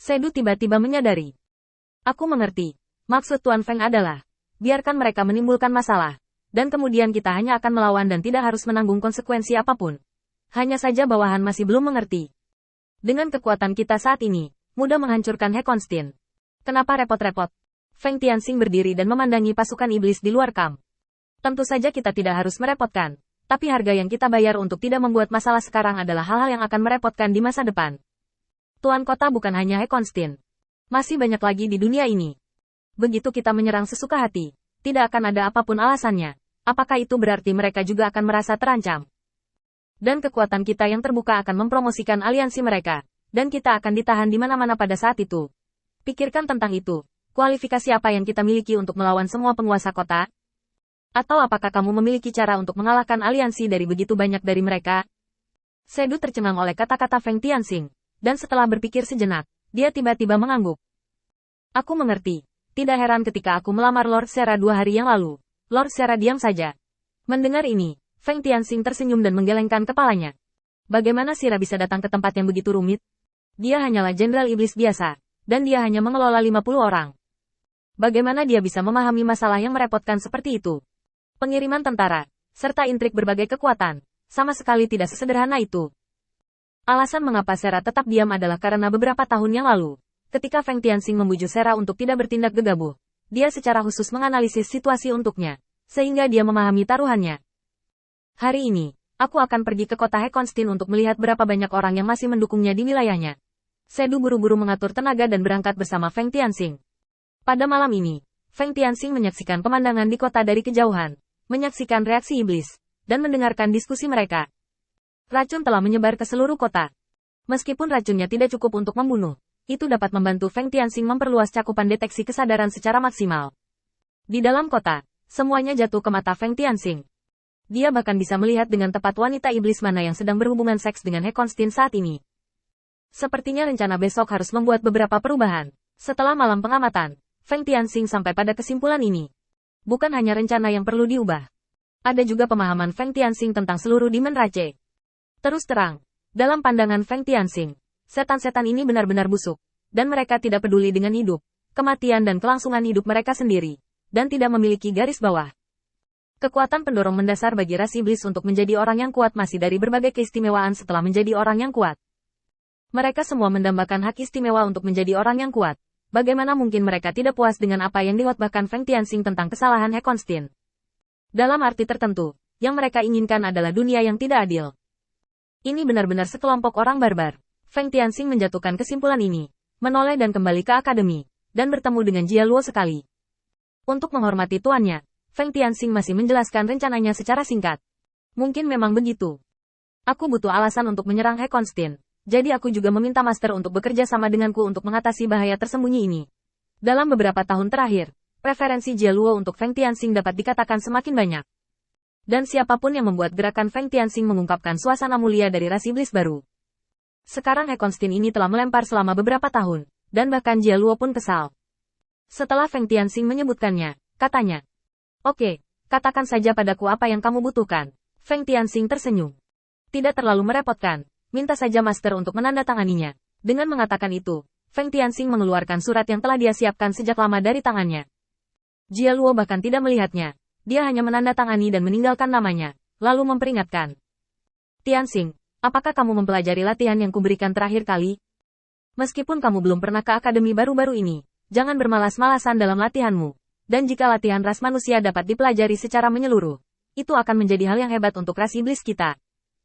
Sedu tiba-tiba menyadari. Aku mengerti. Maksud Tuan Feng adalah, biarkan mereka menimbulkan masalah, dan kemudian kita hanya akan melawan dan tidak harus menanggung konsekuensi apapun. Hanya saja bawahan masih belum mengerti. Dengan kekuatan kita saat ini, mudah menghancurkan He Constin. Kenapa repot-repot? Feng Tianxing berdiri dan memandangi pasukan iblis di luar kamp. Tentu saja kita tidak harus merepotkan, tapi harga yang kita bayar untuk tidak membuat masalah sekarang adalah hal-hal yang akan merepotkan di masa depan. Tuan kota bukan hanya He Constin. Masih banyak lagi di dunia ini. Begitu kita menyerang sesuka hati, tidak akan ada apapun alasannya. Apakah itu berarti mereka juga akan merasa terancam? Dan kekuatan kita yang terbuka akan mempromosikan aliansi mereka, dan kita akan ditahan di mana-mana pada saat itu. Pikirkan tentang itu. Kualifikasi apa yang kita miliki untuk melawan semua penguasa kota? Atau apakah kamu memiliki cara untuk mengalahkan aliansi dari begitu banyak dari mereka? Sedu tercengang oleh kata-kata Feng Tianxing. Dan setelah berpikir sejenak, dia tiba-tiba mengangguk. Aku mengerti. Tidak heran ketika aku melamar Lord Sera 2 hari yang lalu. Lord Sera diam saja. Mendengar ini, Feng Tianxing tersenyum dan menggelengkan kepalanya. Bagaimana Sira bisa datang ke tempat yang begitu rumit? Dia hanyalah jenderal iblis biasa, dan dia hanya mengelola 50 orang. Bagaimana dia bisa memahami masalah yang merepotkan seperti itu? Pengiriman tentara, serta intrik berbagai kekuatan, sama sekali tidak sesederhana itu. Alasan mengapa Sera tetap diam adalah karena beberapa tahun yang lalu, ketika Feng Tianxing membujuk Sera untuk tidak bertindak gegabah, dia secara khusus menganalisis situasi untuknya, sehingga dia memahami taruhannya. Hari ini, aku akan pergi ke kota He Constin untuk melihat berapa banyak orang yang masih mendukungnya di wilayahnya. Sedu buru-buru mengatur tenaga dan berangkat bersama Feng Tianxing. Pada malam ini, Feng Tianxing menyaksikan pemandangan di kota dari kejauhan, menyaksikan reaksi iblis, dan mendengarkan diskusi mereka. Racun telah menyebar ke seluruh kota. Meskipun racunnya tidak cukup untuk membunuh, itu dapat membantu Feng Tianxing memperluas cakupan deteksi kesadaran secara maksimal. Di dalam kota, semuanya jatuh ke mata Feng Tianxing. Dia bahkan bisa melihat dengan tepat wanita iblis mana yang sedang berhubungan seks dengan He Constin saat ini. Sepertinya rencana besok harus membuat beberapa perubahan. Setelah malam pengamatan, Feng Tianxing sampai pada kesimpulan ini. Bukan hanya rencana yang perlu diubah. Ada juga pemahaman Feng Tianxing tentang seluruh Dimen Rache. Terus terang, dalam pandangan Feng Tianxing, setan-setan ini benar-benar busuk, dan mereka tidak peduli dengan hidup, kematian dan kelangsungan hidup mereka sendiri, dan tidak memiliki garis bawah. Kekuatan pendorong mendasar bagi ras iblis untuk menjadi orang yang kuat masih dari berbagai keistimewaan setelah menjadi orang yang kuat. Mereka semua mendambakan hak istimewa untuk menjadi orang yang kuat. Bagaimana mungkin mereka tidak puas dengan apa yang diwatbahkan Feng Tianxing tentang kesalahan He Constin? Dalam arti tertentu, yang mereka inginkan adalah dunia yang tidak adil. Ini benar-benar sekelompok orang barbar. Feng Tianxing menjatuhkan kesimpulan ini, menoleh dan kembali ke akademi, dan bertemu dengan Jia Luo sekali. Untuk menghormati tuannya, Feng Tianxing masih menjelaskan rencananya secara singkat. Mungkin memang begitu. Aku butuh alasan untuk menyerang He Constin, jadi aku juga meminta Master untuk bekerja sama denganku untuk mengatasi bahaya tersembunyi ini. Dalam beberapa tahun terakhir, preferensi Jia Luo untuk Feng Tianxing dapat dikatakan semakin banyak. Dan siapapun yang membuat gerakan Feng Tianxing mengungkapkan suasana mulia dari ras iblis baru. Sekarang He Constin ini telah melempar selama beberapa tahun, dan bahkan Jia Luo pun kesal. Setelah Feng Tianxing menyebutkannya, katanya, "Oke, katakan saja padaku apa yang kamu butuhkan." Feng Tianxing tersenyum. Tidak terlalu merepotkan, minta saja Master untuk menandatanganinya. Dengan mengatakan itu, Feng Tianxing mengeluarkan surat yang telah dia siapkan sejak lama dari tangannya. Jia Luo bahkan tidak melihatnya. Dia hanya menandatangani dan meninggalkan namanya, lalu memperingatkan. "Tianxing, apakah kamu mempelajari latihan yang kuberikan terakhir kali? Meskipun kamu belum pernah ke akademi baru-baru ini, jangan bermalas-malasan dalam latihanmu. Dan jika latihan ras manusia dapat dipelajari secara menyeluruh, itu akan menjadi hal yang hebat untuk ras iblis kita.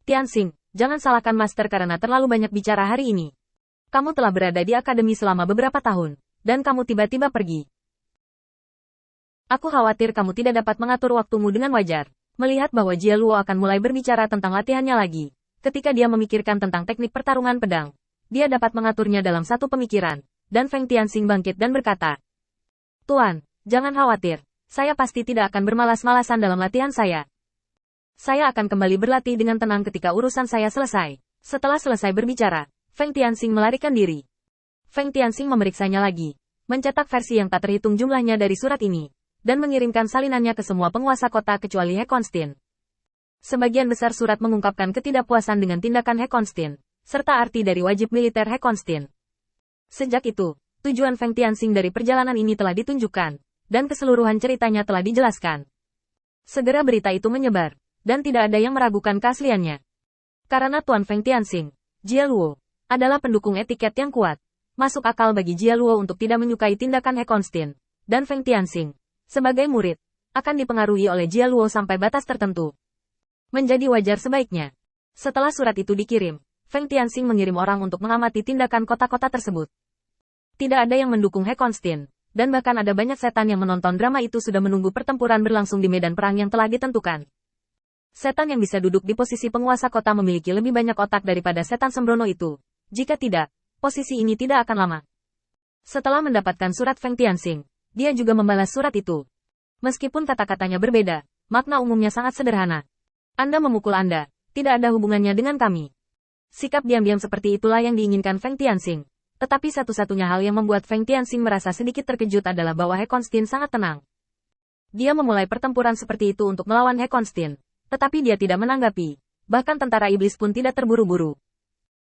Tianxing, jangan salahkan Master karena terlalu banyak bicara hari ini. Kamu telah berada di akademi selama beberapa tahun, dan kamu tiba-tiba pergi. Aku khawatir kamu tidak dapat mengatur waktumu dengan wajar." Melihat bahwa Jia Luo akan mulai berbicara tentang latihannya lagi, ketika dia memikirkan tentang teknik pertarungan pedang, dia dapat mengaturnya dalam satu pemikiran, dan Feng Tianxing bangkit dan berkata, "Tuan, jangan khawatir, saya pasti tidak akan bermalas-malasan dalam latihan saya. Saya akan kembali berlatih dengan tenang ketika urusan saya selesai." Setelah selesai berbicara, Feng Tianxing melarikan diri. Feng Tianxing memeriksanya lagi, mencetak versi yang tak terhitung jumlahnya dari surat ini, dan mengirimkan salinannya ke semua penguasa kota kecuali He Constin. Sebagian besar surat mengungkapkan ketidakpuasan dengan tindakan He Constin, serta arti dari wajib militer He Constin. Sejak itu, tujuan Feng Tianxing dari perjalanan ini telah ditunjukkan, dan keseluruhan ceritanya telah dijelaskan. Segera berita itu menyebar, dan tidak ada yang meragukan keasliannya. Karena Tuan Feng Tianxing, Jia Luo, adalah pendukung etiket yang kuat, masuk akal bagi Jia Luo untuk tidak menyukai tindakan He Konstin, dan Feng Tianxing, sebagai murid, akan dipengaruhi oleh Jia Luo sampai batas tertentu. Menjadi wajar sebaiknya. Setelah surat itu dikirim, Feng Tianxing mengirim orang untuk mengamati tindakan kota-kota tersebut. Tidak ada yang mendukung He Konstin, dan bahkan ada banyak setan yang menonton drama itu sudah menunggu pertempuran berlangsung di medan perang yang telah ditentukan. Setan yang bisa duduk di posisi penguasa kota memiliki lebih banyak otak daripada setan sembrono itu. Jika tidak, posisi ini tidak akan lama. Setelah mendapatkan surat Feng Tianxing, dia juga membalas surat itu. Meskipun kata-katanya berbeda, makna umumnya sangat sederhana. Anda memukul Anda, tidak ada hubungannya dengan kami. Sikap diam-diam seperti itulah yang diinginkan Feng Tianxing. Tetapi satu-satunya hal yang membuat Feng Tianxing merasa sedikit terkejut adalah bahwa He Konstin sangat tenang. Dia memulai pertempuran seperti itu untuk melawan He Konstin, tetapi dia tidak menanggapi. Bahkan tentara iblis pun tidak terburu-buru.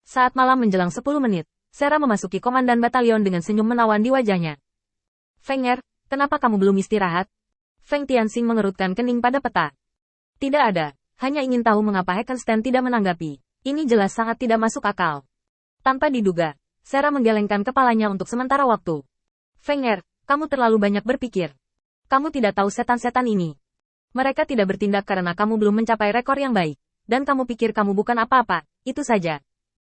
Saat malam menjelang 10 menit, Sera memasuki komandan batalion dengan senyum menawan di wajahnya. Feng kenapa kamu belum istirahat? Feng Tianxing mengerutkan kening pada peta. Tidak ada, hanya ingin tahu mengapa He Konstin tidak menanggapi. Ini jelas sangat tidak masuk akal. Tanpa diduga, Sera menggelengkan kepalanya untuk sementara waktu. Feng kamu terlalu banyak berpikir. Kamu tidak tahu setan-setan ini. Mereka tidak bertindak karena kamu belum mencapai rekor yang baik. Dan kamu pikir kamu bukan apa-apa, itu saja.